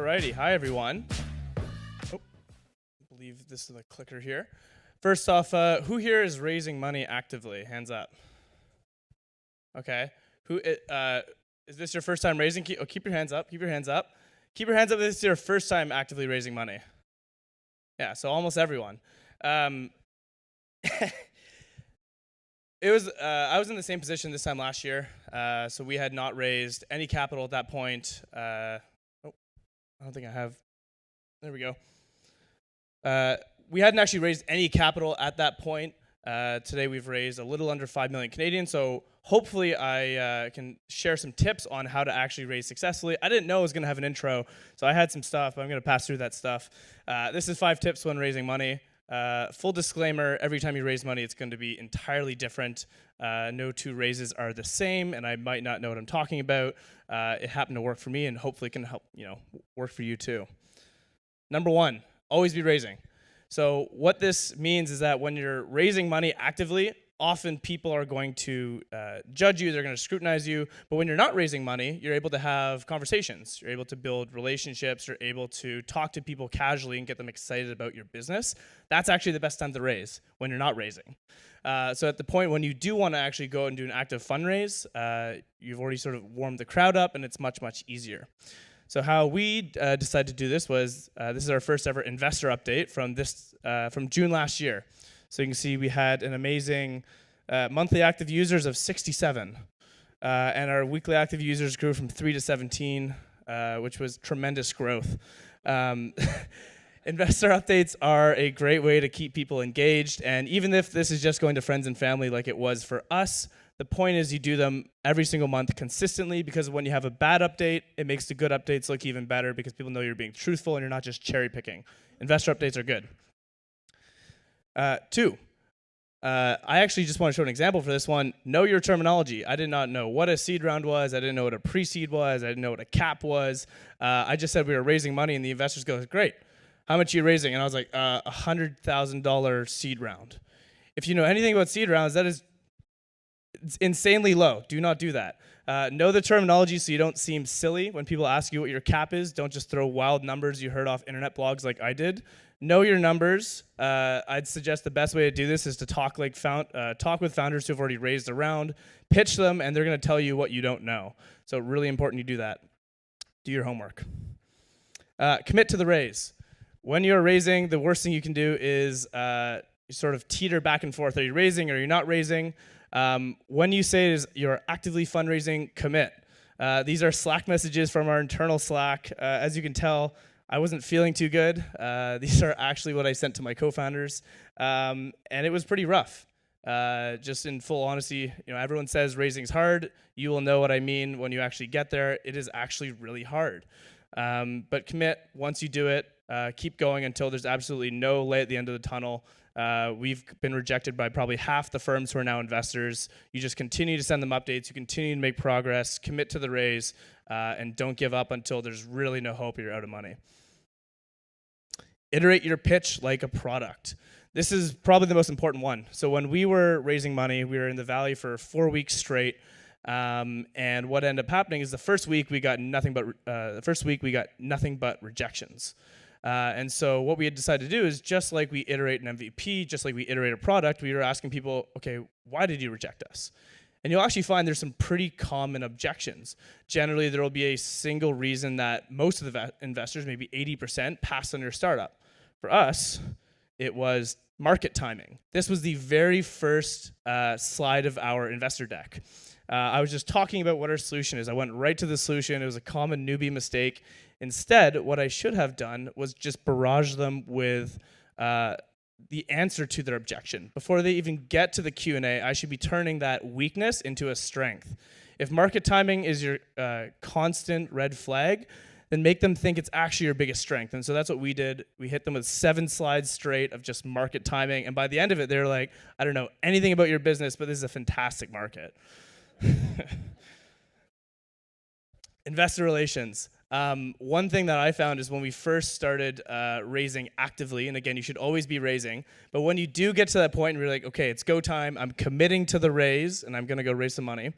Alrighty, hi everyone. Oh, I believe this is the clicker here. First off, who here is raising money actively? Hands up. Okay. Is this your first time raising? Keep your hands up. Keep your hands up. Keep your hands up if this is your first time actively raising money. Yeah, so almost everyone. I was in the same position this time last year, so we had not raised any capital at that point. I don't think I have. There we go. We hadn't actually raised any capital at that point. Today we've raised a little under 5 million Canadian, so hopefully I can share some tips on how to actually raise successfully. I didn't know I was going to have an intro, so I had some stuff, but I'm going to pass through that stuff. This is 5 tips when raising money. Full disclaimer, every time you raise money, it's going to be entirely different. No two raises are the same, and I might not know what I'm talking about. It happened to work for me, and hopefully it can help work for you too. Number 1, always be raising. So what this means is that when you're raising money actively, often people are going to judge you, they're going to scrutinize you, but when you're not raising money, you're able to have conversations, you're able to build relationships, you're able to talk to people casually and get them excited about your business. That's actually the best time to raise, when you're not raising. So at the point when you do want to actually go and do an active fundraise, you've already sort of warmed the crowd up and it's much, much easier. So how we decided to do this was, this is our first ever investor update from June last year. So you can see we had an amazing monthly active users of 67. And our weekly active users grew from 3 to 17, which was tremendous growth. Investor updates are a great way to keep people engaged. And even if this is just going to friends and family like it was for us, the point is you do them every single month consistently, because when you have a bad update, it makes the good updates look even better because people know you're being truthful and you're not just cherry picking. Investor updates are good. 2, I actually just want to show an example for this one. Know your terminology. I did not know what a seed round was. I didn't know what a pre-seed was. I didn't know what a cap was. I just said we were raising money, and the investors go, great. How much are you raising? And I was like, $100,000 seed round. If you know anything about seed rounds, it's insanely low. Do not do that. Know the terminology so you don't seem silly when people ask you what your cap is. Don't just throw wild numbers you heard off internet blogs like I did. Know your numbers. I'd suggest the best way to do this is to talk with founders who have already raised a round, pitch them, and they're going to tell you what you don't know. So really important you do that. Do your homework. Commit to the raise. When you're raising, the worst thing you can do is you sort of teeter back and forth. Are you raising or are you not raising? When you say you're actively fundraising, commit. These are Slack messages from our internal Slack. As you can tell, I wasn't feeling too good. These are actually what I sent to my co-founders, and it was pretty rough. Just in full honesty, everyone says raising's hard. You will know what I mean when you actually get there. It is actually really hard. But commit. Once you do it, keep going until there's absolutely no light at the end of the tunnel. We've been rejected by probably half the firms who are now investors. You just continue to send them updates. You continue to make progress. Commit to the raise, and don't give up until there's really no hope you're out of money. Iterate your pitch like a product. This is probably the most important one. So when we were raising money, we were in the Valley for 4 weeks straight. And what ended up happening is the first week we got nothing but rejections. And so what we had decided to do is, just like we iterate an MVP, just like we iterate a product, we were asking people, okay, why did you reject us? And you'll actually find there's some pretty common objections. Generally, there will be a single reason that most of the investors, maybe 80%, passed on your startup. For us, it was market timing. This was the very first slide of our investor deck. I was just talking about what our solution is. I went right to the solution. It was a common newbie mistake. Instead, what I should have done was just barrage them with the answer to their objection. Before they even get to the Q&A, I should be turning that weakness into a strength. If market timing is your constant red flag, then make them think it's actually your biggest strength. And so that's what we did. We hit them with 7 slides straight of just market timing. And by the end of it, they're like, I don't know anything about your business, but this is a fantastic market. Investor relations. One thing that I found is when we first started raising actively, and again, you should always be raising, but when you do get to that point and you're like, okay, it's go time, I'm committing to the raise, and I'm going to go raise some money,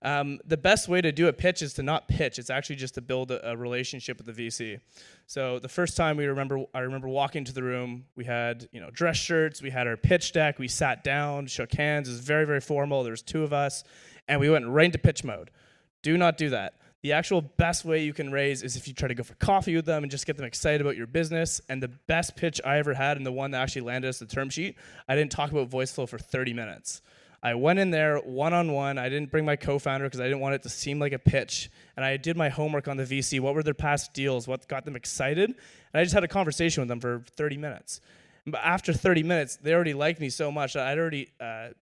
The best way to do a pitch is to not pitch. It's actually just to build a relationship with the VC. So the first time I remember walking into the room, we had dress shirts, we had our pitch deck, we sat down, shook hands. It was very, very formal. There was 2 of us, and we went right into pitch mode. Do not do that. The actual best way you can raise is if you try to go for coffee with them and just get them excited about your business. And the best pitch I ever had, and the one that actually landed us the term sheet, I didn't talk about Voiceflow for 30 minutes. I went in there one-on-one. I didn't bring my co-founder because I didn't want it to seem like a pitch. And I did my homework on the VC. What were their past deals? What got them excited? And I just had a conversation with them for 30 minutes. But after 30 minutes, they already liked me so much that I'd already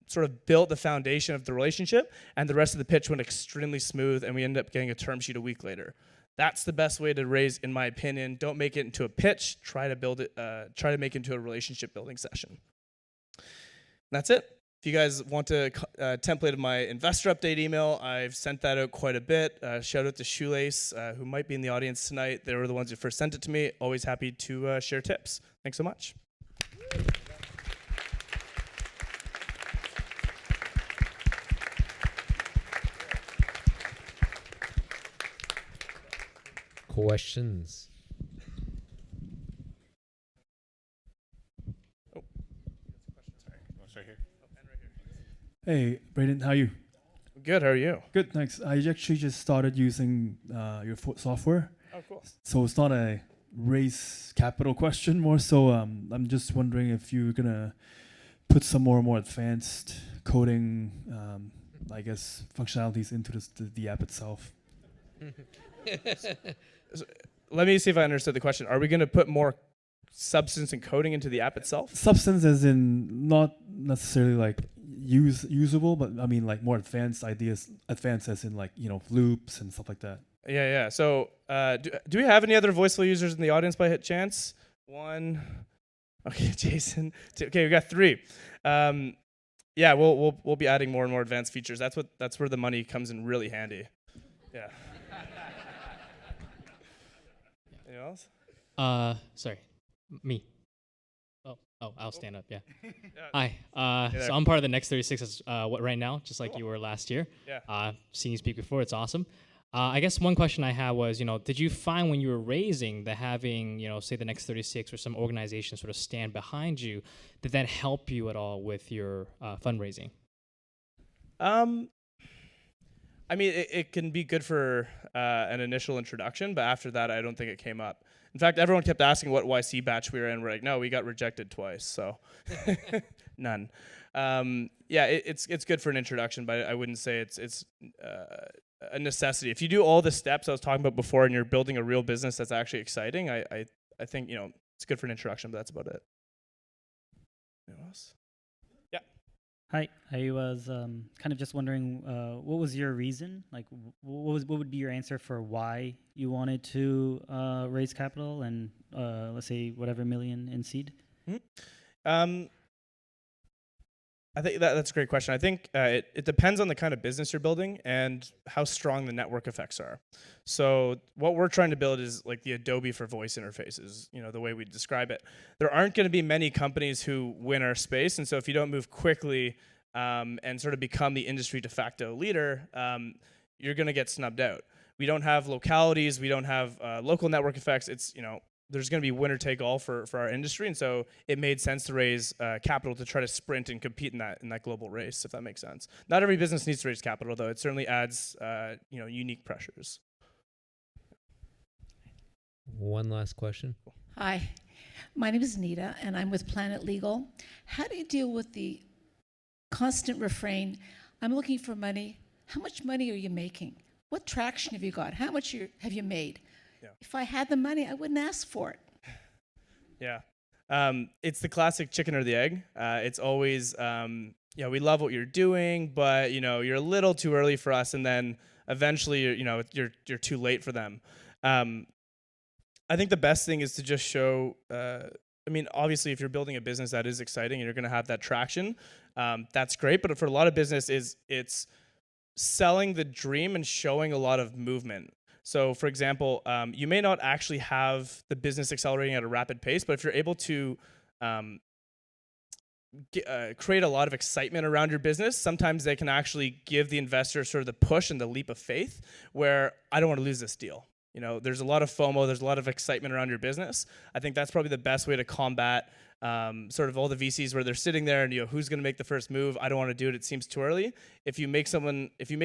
sort of built the foundation of the relationship, and the rest of the pitch went extremely smooth, and we ended up getting a term sheet a week later. That's the best way to raise, in my opinion. Don't make it into a pitch. Try to build it. Try to make it into a relationship building session. And that's it. If you guys want a template of my investor update email, I've sent that out quite a bit. Shout out to Shoelace, who might be in the audience tonight. They were the ones who first sent it to me. Always happy to share tips. Thanks so much. Questions? Oh. Right here. Hey, Braden, how are you? Good, how are you? Good, thanks. I actually just started using your software. Oh, cool. So it's not a raise capital question, more so I'm just wondering if you're going to put some more advanced coding, I guess, functionalities into the app itself. Let me see if I understood the question. Are we going to put more substance and coding into the app itself? Substance as in not necessarily like usable, but I mean like more advanced ideas, advanced as in like, loops and stuff like that. Yeah. So do we have any other Voiceflow users in the audience by chance? 1. Okay, Jason. 2. Okay, we got 3. Yeah, we'll be adding more and more advanced features. That's where the money comes in really handy. Yeah. Anyone else? Sorry, me. Oh, I'll stand up. Yeah. Yeah. Hi. So I'm part of the Next 36 right now, just like you were last year. Yeah. Seeing you speak before, it's awesome. I guess one question I had was, did you find when you were raising that having, say the Next 36 or some organization sort of stand behind you, did that help you at all with your fundraising? I mean, it can be good for an initial introduction, but after that, I don't think it came up. In fact, everyone kept asking what YC batch we were in. We're like, no, we got rejected twice, so none. Yeah, it's good for an introduction, but I wouldn't say it's a necessity. If you do all the steps I was talking about before, and you're building a real business that's actually exciting, I think it's good for an introduction, but that's about it. Anyone else? Yeah. Hi, I was kind of just wondering, what was your reason? Like, what would be your answer for why you wanted to raise capital and let's say whatever million in seed? Mm-hmm. I think that's a great question. I think it depends on the kind of business you're building and how strong the network effects are. So what we're trying to build is like the Adobe for voice interfaces, the way we describe it. There aren't going to be many companies who win our space, and so if you don't move quickly and sort of become the industry de facto leader, you're going to get snubbed out. We don't have localities. We don't have local network effects. It's, there's going to be winner take all for our industry, and so it made sense to raise capital to try to sprint and compete in that global race, if that makes sense. Not every business needs to raise capital, though. It certainly adds unique pressures. One last question. Hi, my name is Nita, and I'm with Planet Legal. How do you deal with the constant refrain, I'm looking for money, how much money are you making? What traction have you got? How much have you made? Yeah. If I had the money, I wouldn't ask for it. Yeah. It's the classic chicken or the egg. It's always, we love what you're doing, but, you're a little too early for us, and then eventually, you're too late for them. I think the best thing is to just show, obviously, if you're building a business that is exciting and you're going to have that traction, that's great. But for a lot of business, it's selling the dream and showing a lot of movement. So, for example, you may not actually have the business accelerating at a rapid pace, but if you're able to create a lot of excitement around your business, sometimes they can actually give the investor sort of the push and the leap of faith where I don't want to lose this deal. You know, there's a lot of FOMO, there's a lot of excitement around your business. I think that's probably the best way to combat sort of all the VCs where they're sitting there and, you know, who's going to make the first move? I don't want to do it. It seems too early. If you make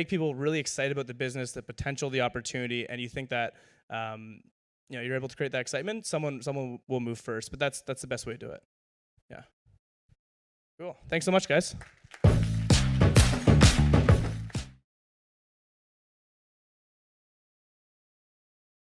people really excited about the business, the potential, the opportunity, and you think that, you know, you're able to create that excitement, someone will move first. But that's the best way to do it. Yeah. Cool. Thanks so much, guys.